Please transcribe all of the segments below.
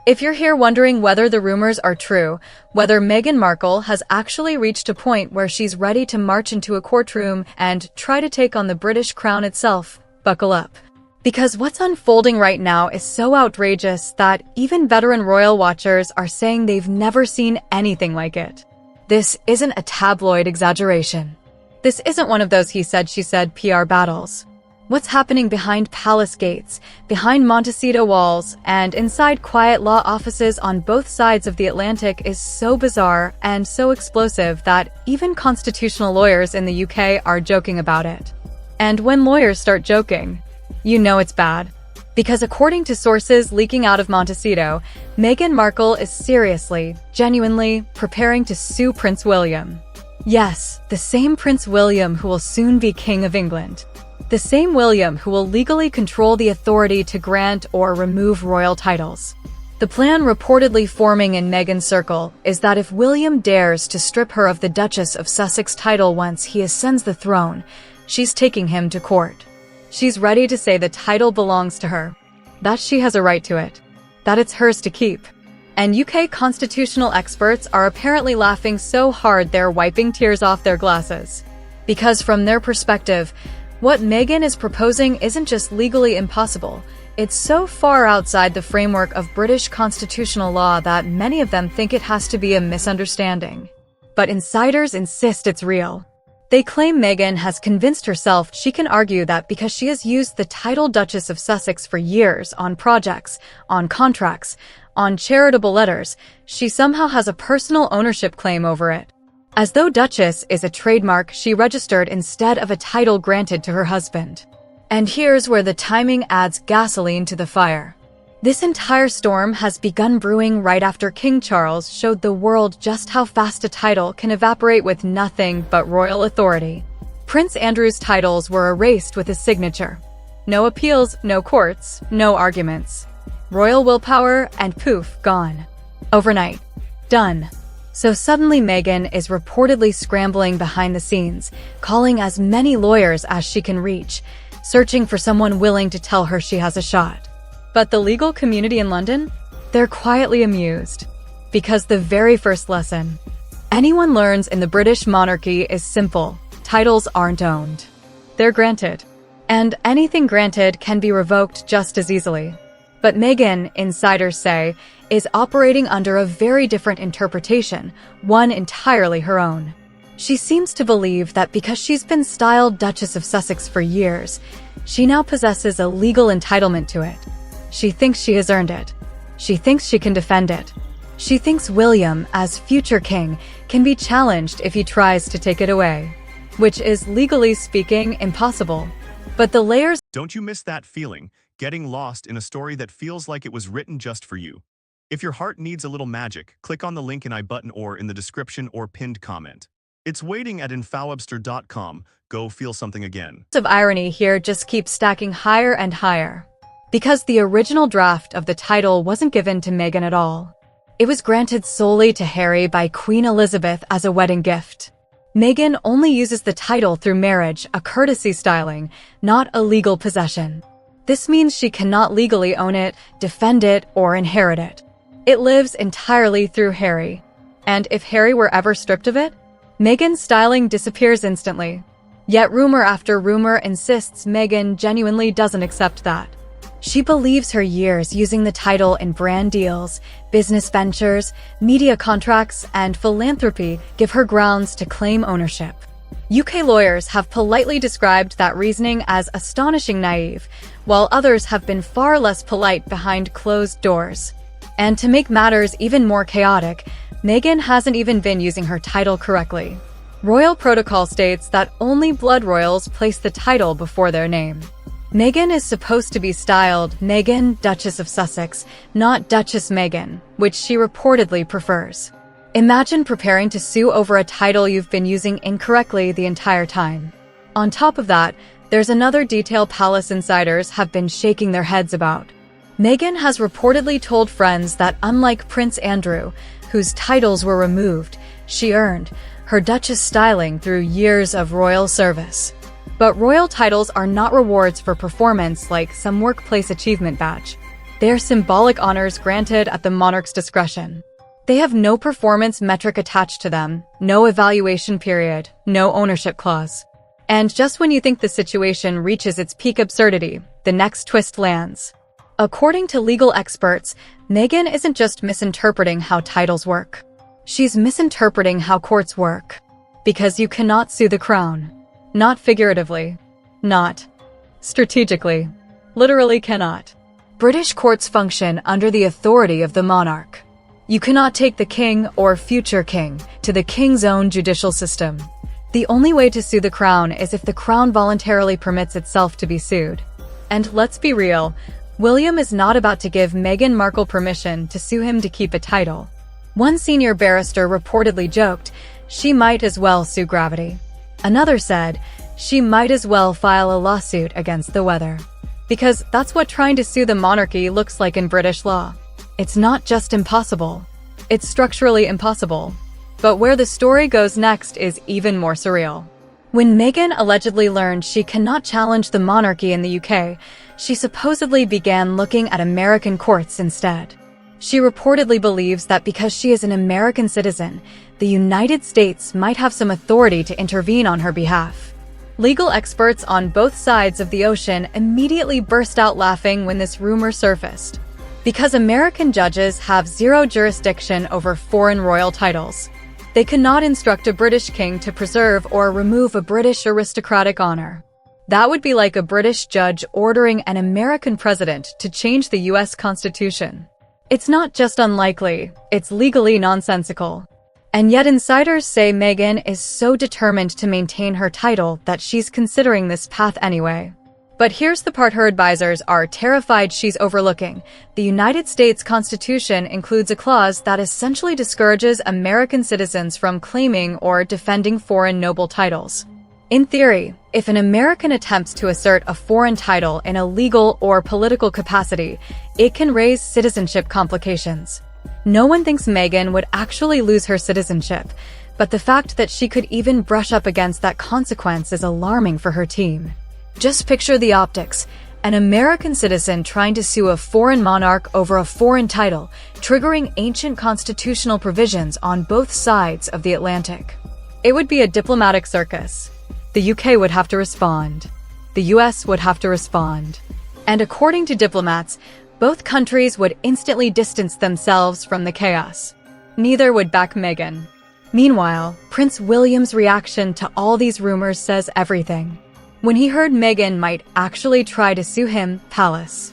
If you're here wondering whether the rumors are true, whether Meghan Markle has actually reached a point where she's ready to march into a courtroom and try to take on the British crown itself, buckle up. Because what's unfolding right now is so outrageous that even veteran royal watchers are saying they've never seen anything like it. This isn't a tabloid exaggeration. This isn't one of those he said, she said PR battles. What's happening behind palace gates, behind Montecito walls, and inside quiet law offices on both sides of the Atlantic is so bizarre and so explosive that even constitutional lawyers in the UK are joking about it. And when lawyers start joking, you know it's bad. Because according to sources leaking out of Montecito, Meghan Markle is seriously, genuinely preparing to sue Prince William. Yes, the same Prince William who will soon be King of England. The same William who will legally control the authority to grant or remove royal titles. The plan reportedly forming in Meghan's circle is that if William dares to strip her of the Duchess of Sussex title once he ascends the throne, she's taking him to court. She's ready to say the title belongs to her, that she has a right to it, that it's hers to keep. And UK constitutional experts are apparently laughing so hard they're wiping tears off their glasses. Because from their perspective, what Meghan is proposing isn't just legally impossible, it's so far outside the framework of British constitutional law that many of them think it has to be a misunderstanding. But insiders insist it's real. They claim Meghan has convinced herself she can argue that because she has used the title Duchess of Sussex for years on projects, on contracts, on charitable letters, she somehow has a personal ownership claim over it. As though Duchess is a trademark she registered instead of a title granted to her husband. And here's where the timing adds gasoline to the fire. This entire storm has begun brewing right after King Charles showed the world just how fast a title can evaporate with nothing but royal authority. Prince Andrew's titles were erased with his signature. No appeals, no courts, no arguments. Royal willpower and poof, gone. Overnight. Done. So suddenly Meghan is reportedly scrambling behind the scenes, calling as many lawyers as she can reach, searching for someone willing to tell her she has a shot. But the legal community in London? They're quietly amused. Because the very first lesson anyone learns in the British monarchy is simple: titles aren't owned. They're granted. And anything granted can be revoked just as easily. But Meghan, insiders say, is operating under a very different interpretation, one entirely her own. She seems to believe that because she's been styled Duchess of Sussex for years, she now possesses a legal entitlement to it. She thinks she has earned it. She thinks she can defend it. She thinks William, as future king, can be challenged if he tries to take it away. Which is, legally speaking, impossible. But the layers— Don't you miss that feeling? Getting lost in a story that feels like it was written just for you. If your heart needs a little magic, click on the link in I-button or in the description or pinned comment. It's waiting at infowebster.com. Go feel something again. of irony here just keep stacking higher and higher. Because the original draft of the title wasn't given to Meghan at all. It was granted solely to Harry by Queen Elizabeth as a wedding gift. Meghan only uses the title through marriage, a courtesy styling, not a legal possession. This means she cannot legally own it, defend it, or inherit it. It lives entirely through Harry. And if Harry were ever stripped of it, Meghan's styling disappears instantly. Yet rumor after rumor insists Meghan genuinely doesn't accept that. She believes her years using the title in brand deals, business ventures, media contracts, and philanthropy give her grounds to claim ownership. UK lawyers have politely described that reasoning as astonishing naive, while others have been far less polite behind closed doors. And to make matters even more chaotic, Meghan hasn't even been using her title correctly. Royal protocol states that only blood royals place the title before their name. Meghan is supposed to be styled Meghan, Duchess of Sussex, not Duchess Meghan, which she reportedly prefers. Imagine preparing to sue over a title you've been using incorrectly the entire time. On top of that, there's another detail palace insiders have been shaking their heads about. Meghan has reportedly told friends that unlike Prince Andrew, whose titles were removed, she earned her Duchess styling through years of royal service. But royal titles are not rewards for performance like some workplace achievement badge. They are symbolic honors granted at the monarch's discretion. They have no performance metric attached to them, no evaluation period, no ownership clause. And just when you think the situation reaches its peak absurdity, the next twist lands. According to legal experts, Meghan isn't just misinterpreting how titles work. She's misinterpreting how courts work. Because you cannot sue the crown. Not figuratively. Not strategically. Literally cannot. British courts function under the authority of the monarch. You cannot take the king or future king to the king's own judicial system. The only way to sue the crown is if the crown voluntarily permits itself to be sued. And let's be real, William is not about to give Meghan Markle permission to sue him to keep a title. One senior barrister reportedly joked, she might as well sue gravity. Another said, she might as well file a lawsuit against the weather. Because that's what trying to sue the monarchy looks like in British law. It's not just impossible. It's structurally impossible. But where the story goes next is even more surreal. When Meghan allegedly learned she cannot challenge the monarchy in the UK, she supposedly began looking at American courts instead. She reportedly believes that because she is an American citizen, the United States might have some authority to intervene on her behalf. Legal experts on both sides of the ocean immediately burst out laughing when this rumor surfaced. Because American judges have zero jurisdiction over foreign royal titles, they cannot instruct a British king to preserve or remove a British aristocratic honor. That would be like a British judge ordering an American president to change the US Constitution. It's not just unlikely, it's legally nonsensical. And yet insiders say Meghan is so determined to maintain her title that she's considering this path anyway. But here's the part her advisors are terrified she's overlooking. The United States Constitution includes a clause that essentially discourages American citizens from claiming or defending foreign noble titles. In theory, if an American attempts to assert a foreign title in a legal or political capacity, it can raise citizenship complications. No one thinks Meghan would actually lose her citizenship, but the fact that she could even brush up against that consequence is alarming for her team. Just picture the optics. An American citizen trying to sue a foreign monarch over a foreign title, triggering ancient constitutional provisions on both sides of the Atlantic. It would be a diplomatic circus. The UK would have to respond. The US would have to respond. And according to diplomats, both countries would instantly distance themselves from the chaos. Neither would back Meghan. Meanwhile, Prince William's reaction to all these rumors says everything. When he heard Meghan might actually try to sue him, palace.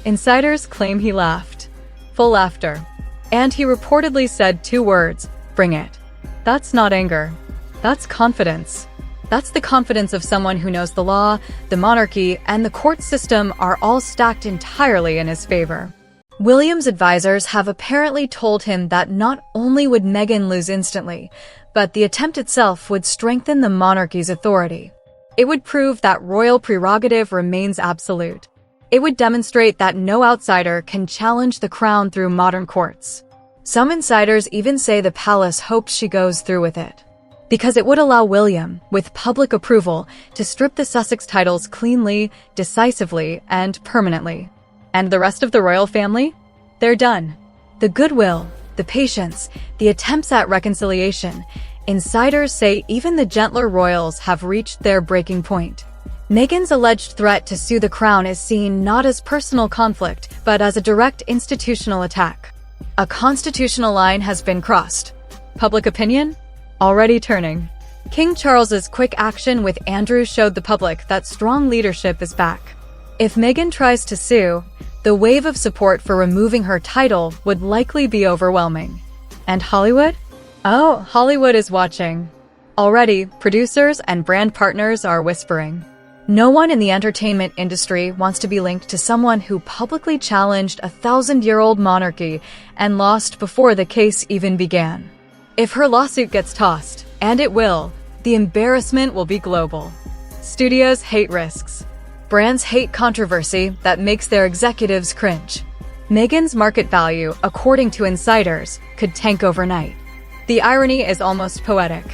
Insiders claim he laughed. Full laughter. And he reportedly said 2 words, bring it. That's not anger. That's confidence. That's the confidence of someone who knows the law, the monarchy, and the court system are all stacked entirely in his favor. William's advisors have apparently told him that not only would Meghan lose instantly, but the attempt itself would strengthen the monarchy's authority. It would prove that royal prerogative remains absolute. It would demonstrate that no outsider can challenge the crown through modern courts. Some insiders even say the palace hopes she goes through with it, because it would allow William, with public approval, to strip the Sussex titles cleanly, decisively, and permanently. And the rest of the royal family? They're done. The goodwill, the patience, the attempts at reconciliation. Insiders say even the gentler royals have reached their breaking point. Meghan's alleged threat to sue the crown is seen not as personal conflict, but as a direct institutional attack. A constitutional line has been crossed. Public opinion? Already turning. King Charles's quick action with Andrew showed the public that strong leadership is back. If Meghan tries to sue, the wave of support for removing her title would likely be overwhelming. And Hollywood? Oh, Hollywood is watching. Already, producers and brand partners are whispering. No one in the entertainment industry wants to be linked to someone who publicly challenged a 1,000-year-old monarchy and lost before the case even began. If her lawsuit gets tossed, and it will, the embarrassment will be global. Studios hate risks. Brands hate controversy that makes their executives cringe. Meghan's market value, according to insiders, could tank overnight. The irony is almost poetic.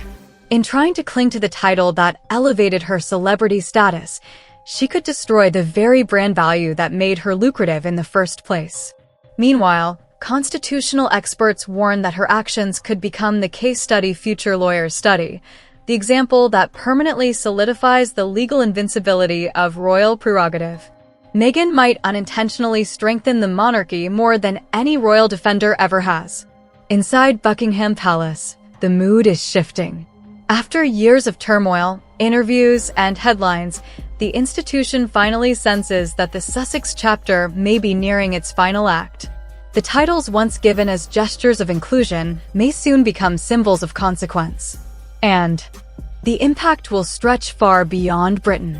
In trying to cling to the title that elevated her celebrity status, she could destroy the very brand value that made her lucrative in the first place. Meanwhile, constitutional experts warn that her actions could become the case study future lawyers study, the example that permanently solidifies the legal invincibility of royal prerogative. Meghan might unintentionally strengthen the monarchy more than any royal defender ever has. Inside Buckingham Palace, the mood is shifting. After years of turmoil, interviews, and headlines, the institution finally senses that the Sussex chapter may be nearing its final act. The titles once given as gestures of inclusion may soon become symbols of consequence. And the impact will stretch far beyond Britain.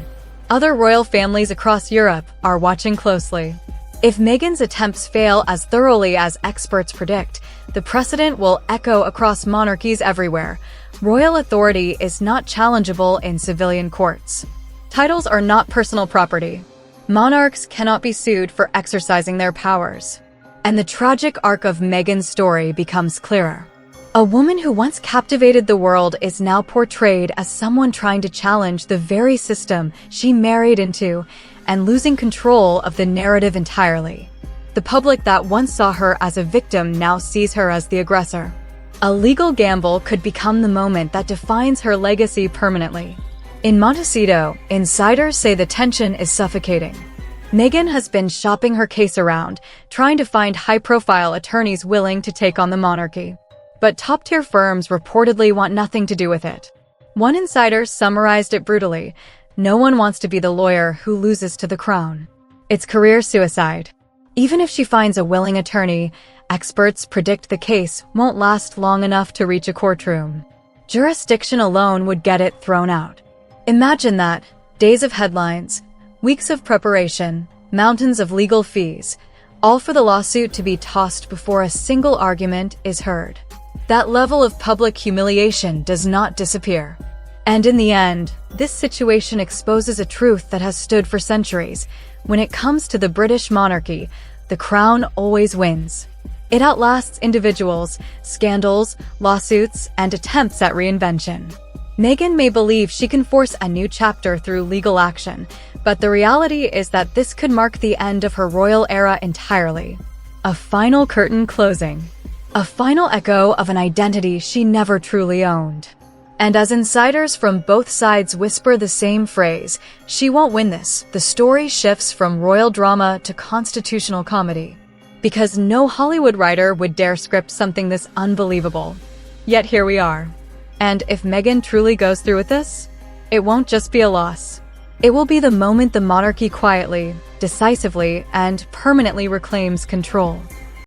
Other royal families across Europe are watching closely. If Meghan's attempts fail as thoroughly as experts predict, the precedent will echo across monarchies everywhere. Royal authority is not challengeable in civilian courts. Titles are not personal property. Monarchs cannot be sued for exercising their powers. And the tragic arc of Meghan's story becomes clearer. A woman who once captivated the world is now portrayed as someone trying to challenge the very system she married into and losing control of the narrative entirely. The public that once saw her as a victim now sees her as the aggressor. A legal gamble could become the moment that defines her legacy permanently. In Montecito, insiders say the tension is suffocating. Meghan has been shopping her case around, trying to find high-profile attorneys willing to take on the monarchy. But top-tier firms reportedly want nothing to do with it. One insider summarized it brutally: no one wants to be the lawyer who loses to the crown. It's career suicide. Even if she finds a willing attorney, experts predict the case won't last long enough to reach a courtroom. Jurisdiction alone would get it thrown out. Imagine that: days of headlines, weeks of preparation, mountains of legal fees, all for the lawsuit to be tossed before a single argument is heard. That level of public humiliation does not disappear. And in the end, this situation exposes a truth that has stood for centuries. When it comes to the British monarchy, the crown always wins. It outlasts individuals, scandals, lawsuits, and attempts at reinvention. Meghan may believe she can force a new chapter through legal action, but the reality is that this could mark the end of her royal era entirely. A final curtain closing. A final echo of an identity she never truly owned. And as insiders from both sides whisper the same phrase, "She won't win this," the story shifts from royal drama to constitutional comedy. Because no Hollywood writer would dare script something this unbelievable. Yet here we are. And if Meghan truly goes through with this, it won't just be a loss. It will be the moment the monarchy quietly, decisively, and permanently reclaims control.